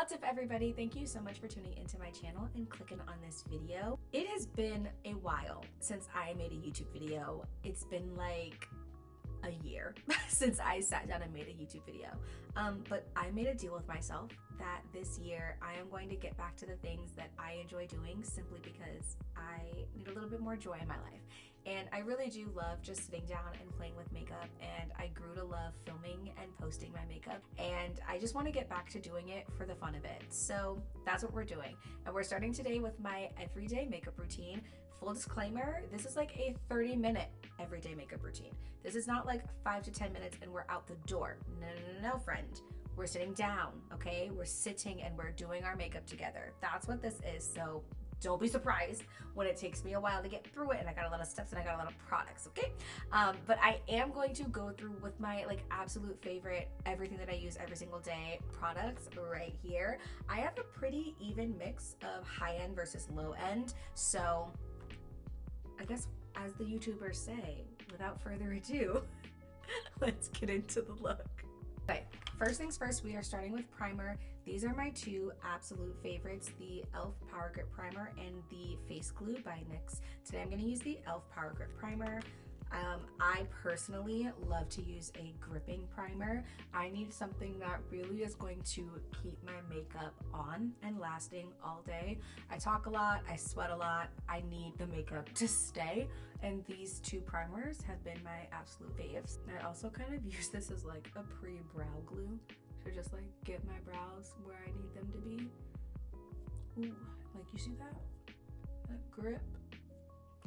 What's up everybody? Thank you so much for tuning into my channel and clicking on this video. It has been a while since I made a YouTube video. It's been like a year since I sat down and made a YouTube video. But I made a deal with myself that this year I am going to get back to the things that I enjoy doing simply because I need a little bit more joy in my life. And I really do love just sitting down and playing with makeup, and I grew to love filming and posting my makeup, and I just want to get back to doing it for the fun of it. So that's what we're doing. And we're starting today with my everyday makeup routine. Full disclaimer, this is like a 30-minute everyday makeup routine. This is not like 5 to 10 minutes and we're out the door. No, friend. We're sitting down, okay? We're sitting and we're doing our makeup together. That's what this is. So don't be surprised when it takes me a while to get through it and I got a lot of steps and I got a lot of products, okay? But I am going to go through with my like absolute favorite, everything that I use every single day products right here. I have a pretty even mix of high end versus low end. So I guess as the YouTubers say, without further ado, let's get into the look. Okay, first things first, we are starting with primer. These are my two absolute favorites, the e.l.f. Power Grip Primer and the Face Glue by NYX. Today I'm going to use the e.l.f. Power Grip Primer. I personally love to use a gripping primer. I need something that really is going to keep my makeup on and lasting all day. I talk a lot, I sweat a lot, I need the makeup to stay, and these two primers have been my absolute faves. I also kind of use this as like a pre-brow glue to just like get my brows where I need them to be. Ooh, like you see that? That grip?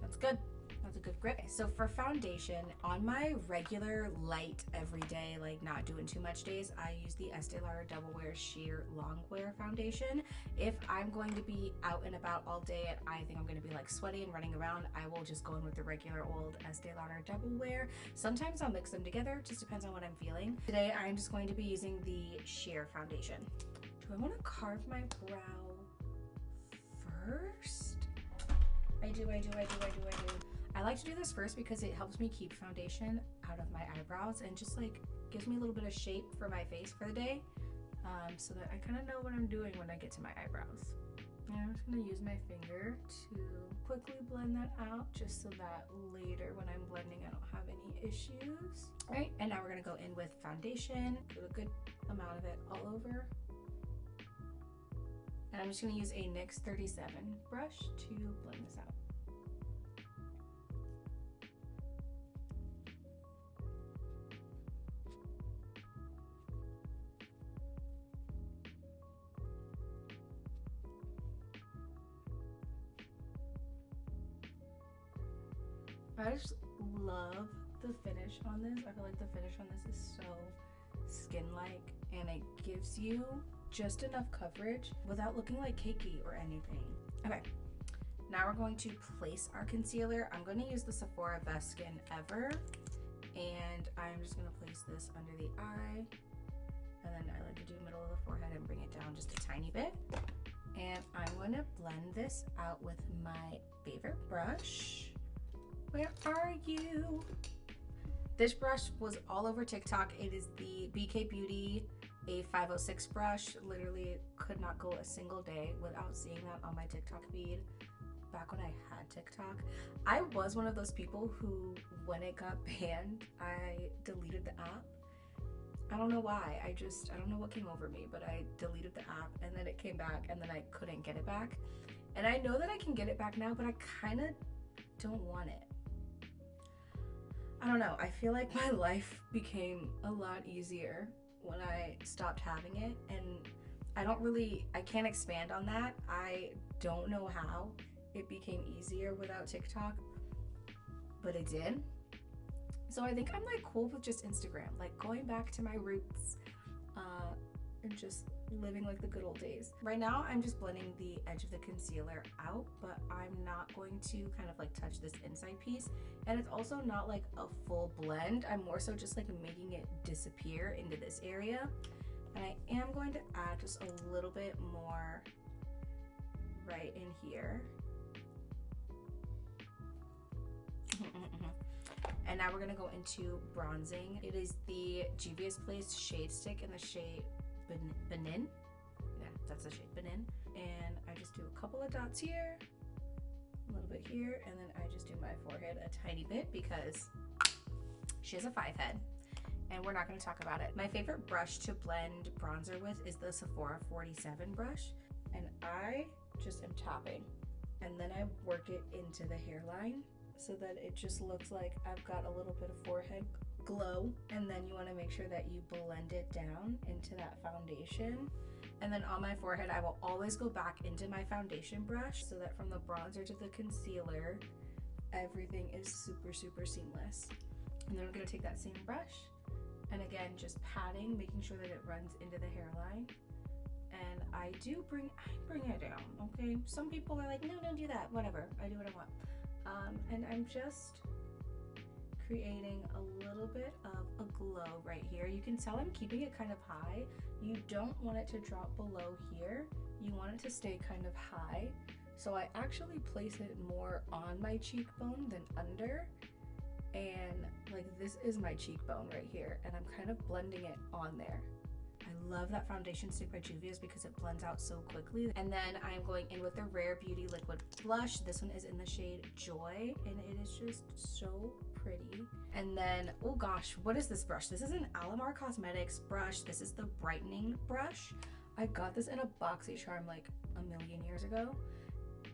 That's good. That's a good grip. So for foundation, on my regular light everyday, like not doing too much days, I use the Estee Lauder Double Wear Sheer Long Wear Foundation. If I'm going to be out and about all day and I think I'm going to be like sweaty and running around, I will just go in with the regular old Estee Lauder Double Wear. Sometimes I'll mix them together, just depends on what I'm feeling. Today I'm just going to be using the Sheer Foundation. Do I want to carve my brow first? I do. I like to do this first because it helps me keep foundation out of my eyebrows and just like gives me a little bit of shape for my face for the day, so that I kind of know what I'm doing when I get to my eyebrows. And I'm just going to use my finger to quickly blend that out just so that later when I'm blending I don't have any issues. All right, and now we're going to go in with foundation, do a good amount of it all over. And I'm just going to use a NYX 37 brush to blend this out. I just love the finish on this. I feel like the finish on this is so skin-like and it gives you just enough coverage without looking like cakey or anything. Okay, now we're going to place our concealer. I'm going to use the Sephora Best Skin Ever, and I'm just going to place this under the eye, and then I like to do middle of the forehead and bring it down just a tiny bit. And I'm going to blend this out with my favorite brush. Where are you? This brush was all over TikTok. It is the BK Beauty A506 brush. Literally could not go a single day without seeing that on my TikTok feed back when I had TikTok. I was one of those people who, when it got banned, I deleted the app. I don't know why. I don't know what came over me, but I deleted the app and then it came back and then I couldn't get it back. And I know that I can get it back now, but I kind of don't want it. I don't know, I feel like my life became a lot easier when I stopped having it, and I can't expand on that. I don't know how it became easier without TikTok, but it did. So I think I'm like cool with just Instagram, like going back to my roots, and just living like the good old days. Right now I'm just blending the edge of the concealer out, but I'm not going to kind of like touch this inside piece, and it's also not like a full blend. I'm more so just like making it disappear into this area, and I am going to add just a little bit more right in here. And now we're gonna go into bronzing. It is the Juvia's Place Shade Stick in the shade Benin. Yeah, couple of dots here, a little bit here, and then I just do my forehead a tiny bit because she has a 5 head, and we're not going to talk about it. My favorite brush to blend bronzer with is the Sephora 47 brush, and I just am tapping, and then I work it into the hairline so that it just looks like I've got a little bit of forehead glow. And then you want to make sure that you blend it down into that foundation. And then on my forehead, I will always go back into my foundation brush so that from the bronzer to the concealer, everything is super, super seamless. And then I'm going to take that same brush, and again, just patting, making sure that it runs into the hairline. And I bring it down, okay? Some people are like, no, don't do that, whatever, I do what I want. And I'm just creating a little bit of a glow right here. You can tell I'm keeping it kind of high. You don't want it to drop below here. You want it to stay kind of high. So I actually place it more on my cheekbone than under. And like this is my cheekbone right here, and I'm kind of blending it on there. I love that foundation stick by Juvia's because it blends out so quickly. And then I'm going in with the Rare Beauty liquid blush. This one is in the shade Joy, and it is just so pretty. And then, oh gosh, what is this brush? This is an Alamar Cosmetics brush. This is the brightening brush. I got this in a BoxyCharm like a million years ago,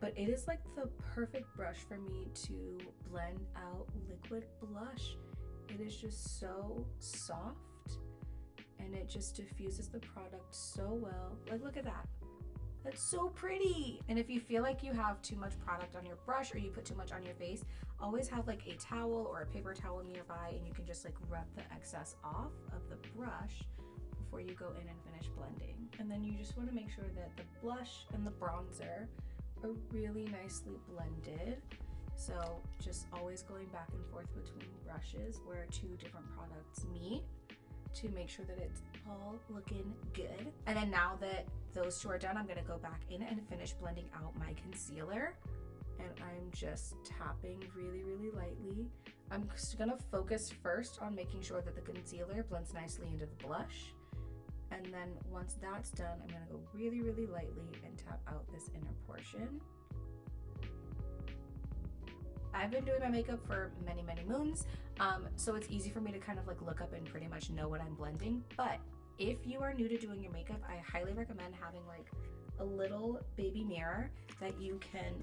but it is like the perfect brush for me to blend out liquid blush. It is just so soft, and it just diffuses the product so well. Like, look at that. That's so pretty. And if you feel like you have too much product on your brush or you put too much on your face, always have like a towel or a paper towel nearby, and you can just like rub the excess off of the brush before you go in and finish blending. And then you just want to make sure that the blush and the bronzer are really nicely blended. So just always going back and forth between brushes where two different products meet to make sure that it's all looking good. And then now that those two are done, I'm gonna go back in and finish blending out my concealer. And I'm just tapping really, really lightly. I'm just gonna focus first on making sure that the concealer blends nicely into the blush. And then once that's done, I'm gonna go really, really lightly and tap out this inner portion. I've been doing my makeup for many, many moons, so it's easy for me to kind of like look up and pretty much know what I'm blending. But if you are new to doing your makeup, I highly recommend having like a little baby mirror that you can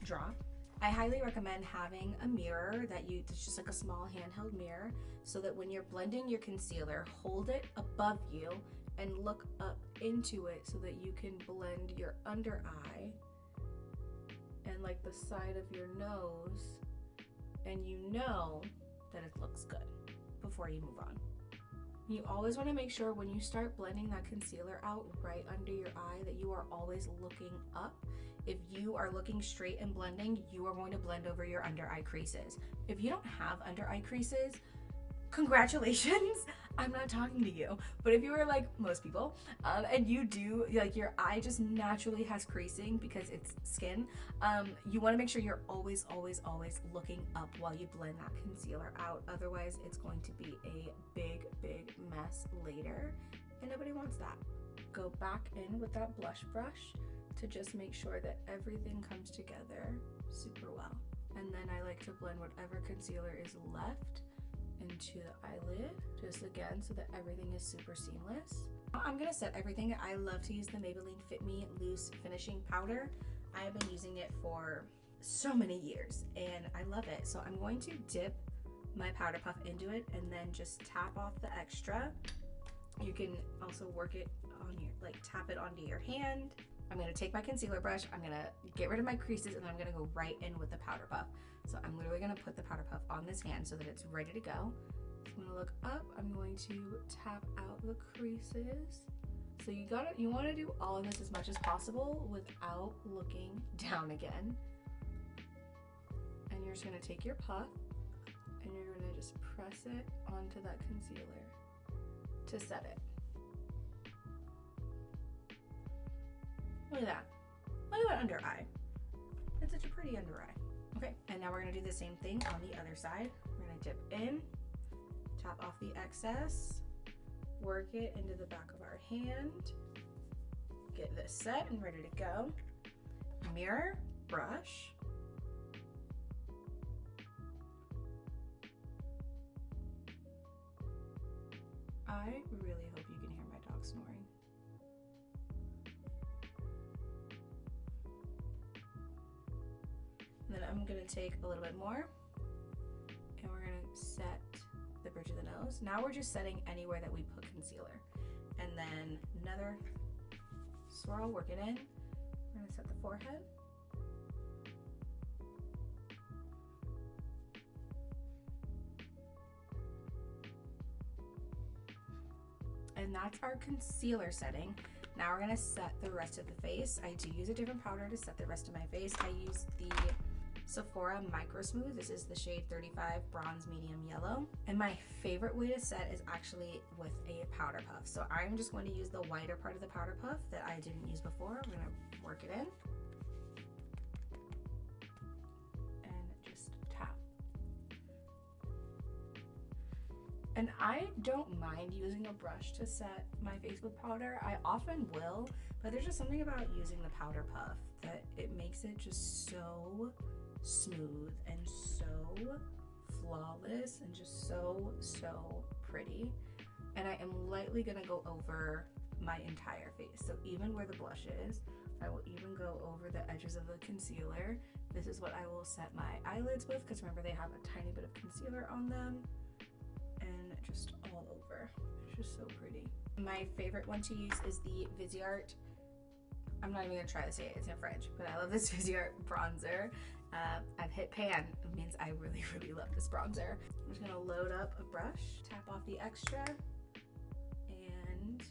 drop. I highly recommend having a mirror it's just like a small handheld mirror, so that when you're blending your concealer, hold it above you and look up into it so that you can blend your under eye and like the side of your nose, and you know that it looks good before you move on. You always want to make sure when you start blending that concealer out right under your eye that you are always looking up. If you are looking straight and blending, you are going to blend over your under eye creases. If you don't have under eye creases, congratulations, I'm not talking to you. But if you are like most people, and you do, like your eye just naturally has creasing because it's skin, you want to make sure you're always, always, always looking up while you blend that concealer out. Otherwise, it's going to be a big, big mess later, and nobody wants that. Go back in with that blush brush to just make sure that everything comes together super well. And then I like to blend whatever concealer is left into the eyelid, just again so that everything is super seamless. I'm gonna set everything. I love to use the Maybelline Fit Me Loose Finishing Powder. I have been using it for so many years and I love it. So I'm going to dip my powder puff into it and then just tap off the extra. You can also work it on your, like tap it onto your hand. I'm gonna take my concealer brush, I'm gonna get rid of my creases, and then I'm gonna go right in with the powder puff. So I'm literally gonna put the powder puff on this hand so that it's ready to go. I'm gonna look up, I'm going to tap out the creases. So you wanna do all of this as much as possible without looking down again. And you're just gonna take your puff and you're gonna just press it onto that concealer to set it. Look at that. Look at that under eye. It's such a pretty under eye. Okay, and now we're gonna do the same thing on the other side. We're gonna dip in, tap off the excess, work it into the back of our hand, get this set and ready to go. mirror brush. I really hope you can hear my dog snoring. And then I'm gonna take a little bit more and we're gonna set the bridge of the nose. Now we're just setting anywhere that we put concealer. And then another swirl, work it in. We're gonna set the forehead. And that's our concealer setting. Now we're gonna set the rest of the face. I do use a different powder to set the rest of my face. I use the Sephora Micro Smooth. This is the shade 35 Bronze Medium Yellow. And my favorite way to set is actually with a powder puff. So I'm just going to use the whiter part of the powder puff that I didn't use before. We're gonna work it in. And just tap. And I don't mind using a brush to set my face with powder. I often will, but there's just something about using the powder puff that it makes it just so smooth and so flawless and just so pretty. And I am lightly gonna go over my entire face. So even where the blush is, I will even go over the edges of the concealer. This is what I will set my eyelids with, because remember they have a tiny bit of concealer on them. And just all over. It's just so pretty. My favorite one to use is the Viseart. I'm not even gonna try to say it, it's in French, but I love this Viseart bronzer. I've hit pan. It means I really love this bronzer. I'm just gonna load up a brush, tap off the extra, and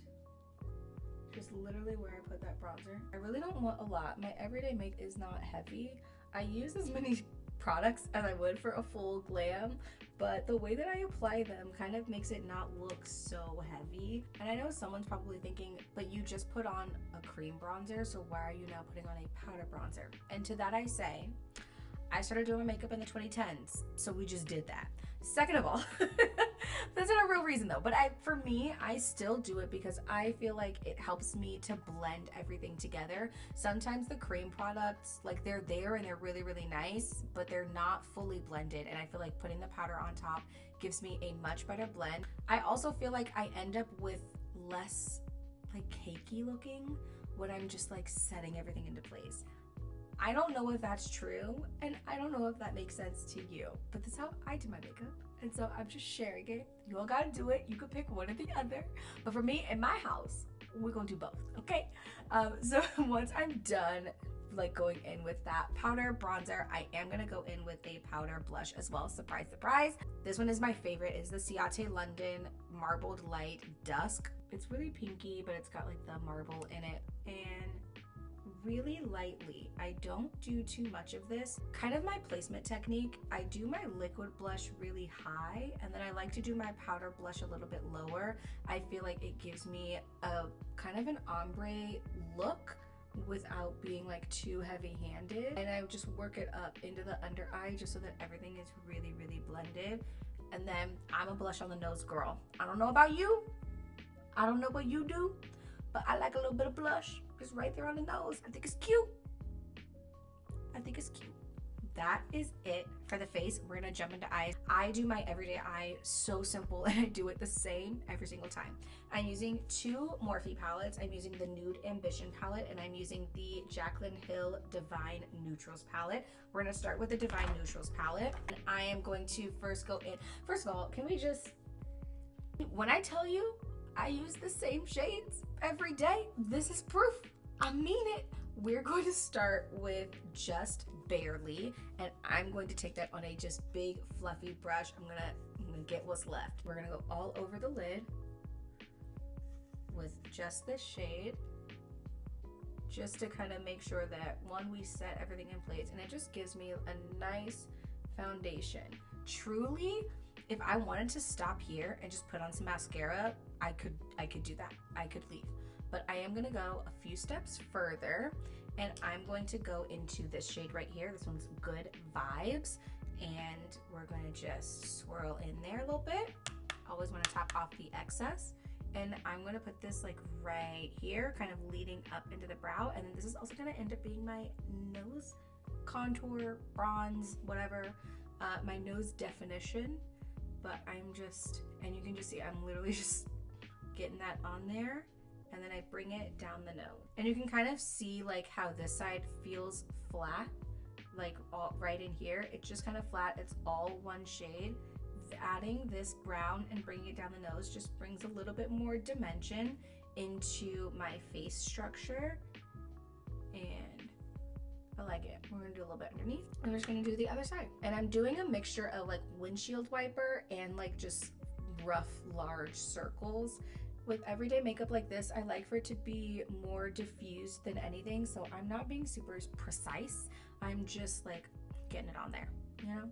just literally where I put that bronzer. I really don't want a lot. My everyday makeup is not heavy. I use as many products as I would for a full glam, but the way that I apply them kind of makes it not look so heavy. And I know someone's probably thinking, but you just put on a cream bronzer, so why are you now putting on a powder bronzer? And to that I say, I started doing makeup in the 2010s, so we just did that. Second of all, that's not a real reason though, but for me, I still do it because I feel like it helps me to blend everything together. Sometimes the cream products, like they're there and they're really nice, but they're not fully blended, and I feel like putting the powder on top gives me a much better blend. I also feel like I end up with less like cakey looking when I'm just like setting everything into place. I don't know if that's true, and I don't know if that makes sense to you, but that's how I do my makeup, and so I'm just sharing it. You all gotta do it. You could pick one or the other, but for me, in my house, we're gonna do both, okay? So once I'm done like going in with that powder bronzer, I am gonna go in with a powder blush as well. Surprise, surprise. This one is my favorite. It's the Ciate London Marbled Light Dusk. It's really pinky, but it's got like the marble in it, and really lightly. I don't do too much of this. Kind of my placement technique, I do my liquid blush really high, and then I like to do my powder blush a little bit lower. I feel like it gives me a kind of an ombre look without being like too heavy-handed, and I just work it up into the under eye just so that everything is really blended. And then I'm a blush on the nose girl. I don't know about you, I don't know what you do, but I like a little bit of blush just right there on the nose. I think it's cute. I think it's cute. That is it for the face. We're gonna jump into eyes. I do my everyday eye so simple, and I do it the same every single time. I'm using two Morphe palettes. I'm using the Nude Ambition palette, and I'm using the Jaclyn Hill Divine Neutrals palette. We're gonna start with the Divine Neutrals palette, and I am going to first go in. First of all, can we just, when I tell you I use the same shades every day, this is proof. I mean it. We're going to start with Just Barely, and I'm going to take that on a just big fluffy brush. I'm gonna get what's left. We're gonna go all over the lid with just this shade, just to kind of make sure that one, we set everything in place, and it just gives me a nice foundation. Truly, if I wanted to stop here and just put on some mascara, I could do that. I could leave. But I am gonna go a few steps further, and I'm going to go into this shade right here. This one's Good Vibes, and we're gonna just swirl in there a little bit. Always wanna top off the excess, And I'm gonna put this like right here, kind of leading up into the brow. And then this is also gonna end up being my nose contour, bronze, whatever, my nose definition. But I'm just, and you can just see I'm literally just getting that on there, and then I bring it down the nose. And you can kind of see like how this side feels flat, like all right in here. It's just kind of flat, it's all one shade. Adding this brown and bringing it down the nose just brings a little bit more dimension into my face structure, and I like it. We're gonna do a little bit underneath, and we're just gonna do the other side. And I'm doing a mixture of like windshield wiper and like just rough large circles. With everyday makeup like this, I like for it to be more diffused than anything, so I'm not being super precise. I'm just like getting it on there, you know?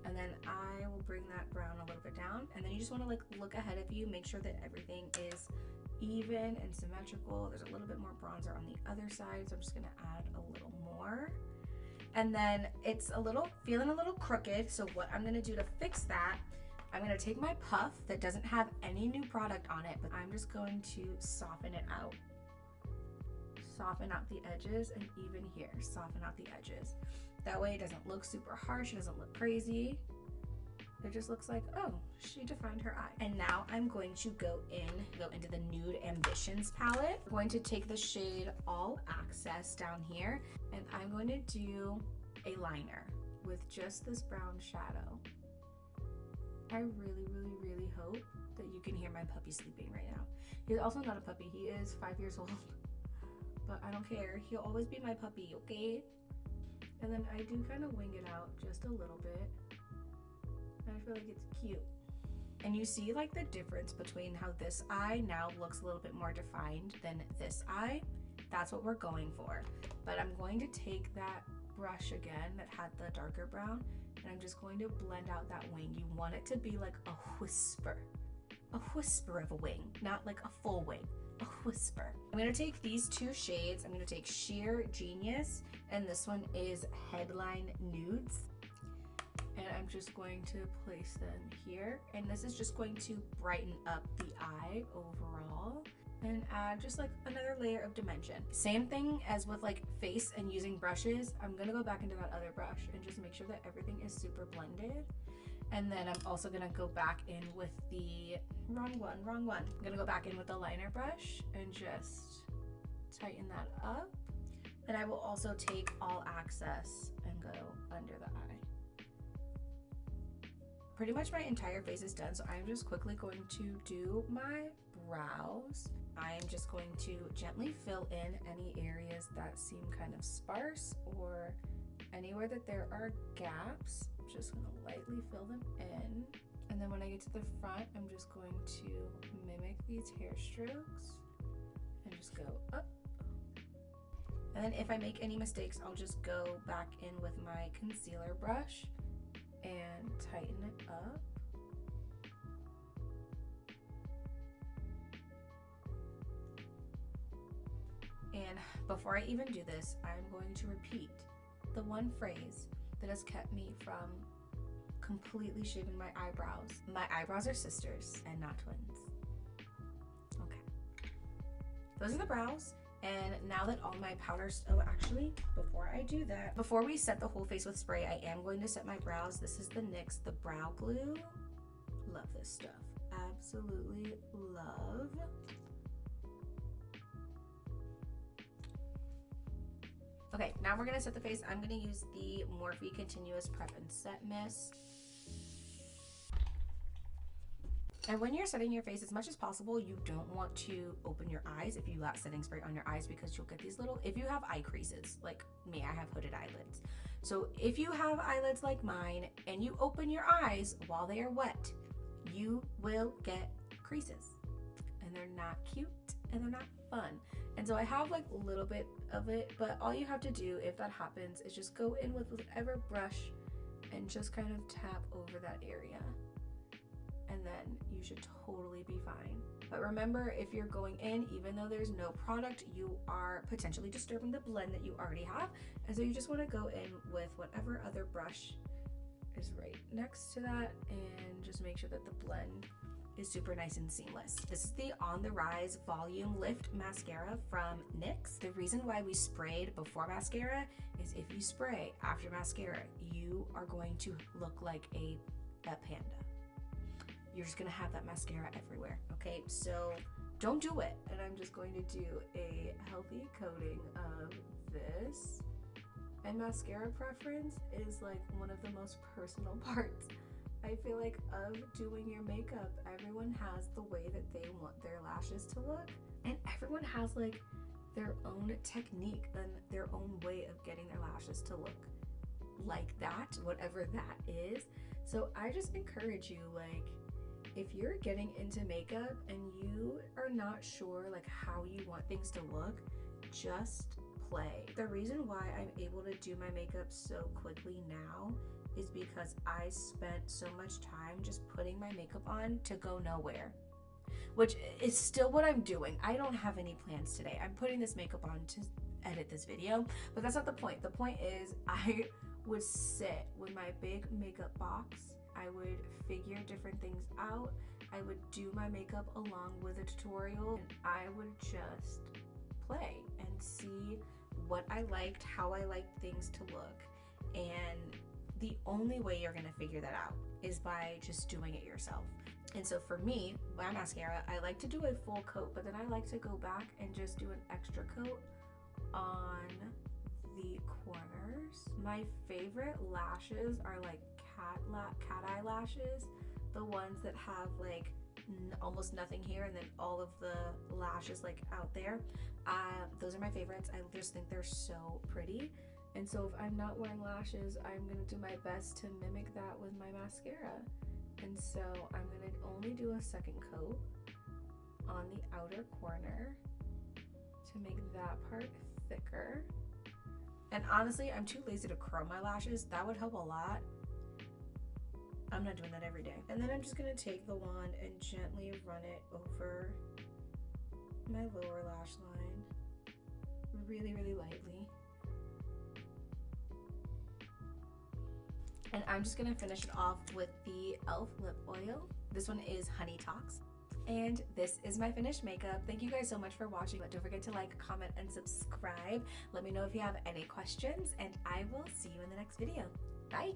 And then I will bring that brown a little bit down, and then you just want to like look ahead of you, make sure that everything is even and symmetrical. There's a little bit more bronzer on the other side, so I'm just gonna add a little more. And then it's feeling a little crooked, so what I'm gonna do to fix that, I'm gonna take my puff that doesn't have any new product on it, but I'm just going to soften it out. Soften out the edges, and even here, soften out the edges. That way it doesn't look super harsh, it doesn't look crazy. It just looks like, oh, she defined her eye. And now I'm going to go into the Nude Ambitions palette. I'm going to take the shade All Access down here, and I'm going to do a liner with just this brown shadow. I really, really, really hope that you can hear my puppy sleeping right now. He's also not a puppy, he is 5 years old, but I don't care. He'll always be my puppy, okay? And then I do kind of wing it out just a little bit. I feel like it's cute. And you see like the difference between how this eye now looks a little bit more defined than this eye. That's what we're going for. But I'm going to take that brush again that had the darker brown, and I'm just going to blend out that wing. You want it to be like a whisper of a wing, not like a full wing, a whisper. I'm gonna take these two shades. I'm gonna take Sheer Genius, and this one is Headline Nudes. And I'm just going to place them here. And this is just going to brighten up the eye overall and add just like another layer of dimension. Same thing as with like face and using brushes. I'm gonna go back into that other brush and just make sure that everything is super blended. And then I'm also gonna go back in with the, wrong one. I'm gonna go back in with the liner brush and just tighten that up. And I will also take All Access and go under the eye. Pretty much my entire face is done, so I'm just quickly going to do my brows. I'm just going to gently fill in any areas that seem kind of sparse or anywhere that there are gaps. I'm just gonna lightly fill them in. And then when I get to the front, I'm just going to mimic these hair strokes and just go up. And then if I make any mistakes, I'll just go back in with my concealer brush and tighten it up. And before I even do this, I'm going to repeat the one phrase that has kept me from completely shaving my eyebrows. My eyebrows are sisters and not twins. Okay. Those are the brows. And now that all my powders, oh actually, before I do that, before we set the whole face with spray, I am going to set my brows. This is the NYX, the Brow Glue. Love this stuff. Absolutely love. Okay, now we're gonna set the face. I'm gonna use the Morphe Continuous Prep and Set Mist. And when you're setting your face, as much as possible, you don't want to open your eyes if you got setting spray on your eyes, because you'll get these little, if you have eye creases, like me, I have hooded eyelids. So if you have eyelids like mine and you open your eyes while they are wet, you will get creases. And they're not cute and they're not fun. And so I have like a little bit of it, but all you have to do if that happens is just go in with whatever brush and just kind of tap over that area. And then you should totally be fine. But remember, if you're going in, even though there's no product, you are potentially disturbing the blend that you already have. And so you just want to go in with whatever other brush is right next to that and just make sure that the blend is super nice and seamless. This is the On the Rise Volume Lift Mascara from NYX. The reason why we sprayed before mascara is if you spray after mascara, you are going to look like a panda. You're just gonna have that mascara everywhere, okay? So don't do it. And I'm just going to do a healthy coating of this. And mascara preference is like one of the most personal parts, I feel like, of doing your makeup. Everyone has the way that they want their lashes to look, and everyone has like their own technique and their own way of getting their lashes to look like that, whatever that is. So I just encourage you, like, if you're getting into makeup and you are not sure like how you want things to look, just play. The reason why I'm able to do my makeup so quickly now is because I spent so much time just putting my makeup on to go nowhere, which is still what I'm doing. I don't have any plans today. I'm putting this makeup on to edit this video, but that's not the point. The point is I would sit with my big makeup box. I would figure different things out. I would do my makeup along with a tutorial, and I would just play and see what I liked, how I liked things to look. And the only way you're gonna figure that out is by just doing it yourself. And so for me, my mascara, I like to do a full coat, but then I like to go back and just do an extra coat on the corners. My favorite lashes are like cat eye lashes, the ones that have like almost nothing here and then all of the lashes like out there. Those are my favorites. I just think they're so pretty. And so if I'm not wearing lashes, I'm gonna do my best to mimic that with my mascara. And so I'm gonna only do a second coat on the outer corner to make that part thicker. And honestly, I'm too lazy to curl my lashes. That would help a lot. I'm not doing that every day. And then I'm just gonna take the wand and gently run it over my lower lash line, really, really lightly. And I'm just gonna finish it off with the e.l.f. lip oil. This one is Honey Talks. And this is my finished makeup. Thank you guys so much for watching. But don't forget to like, comment, and subscribe. Let me know if you have any questions, and I will see you in the next video. Bye.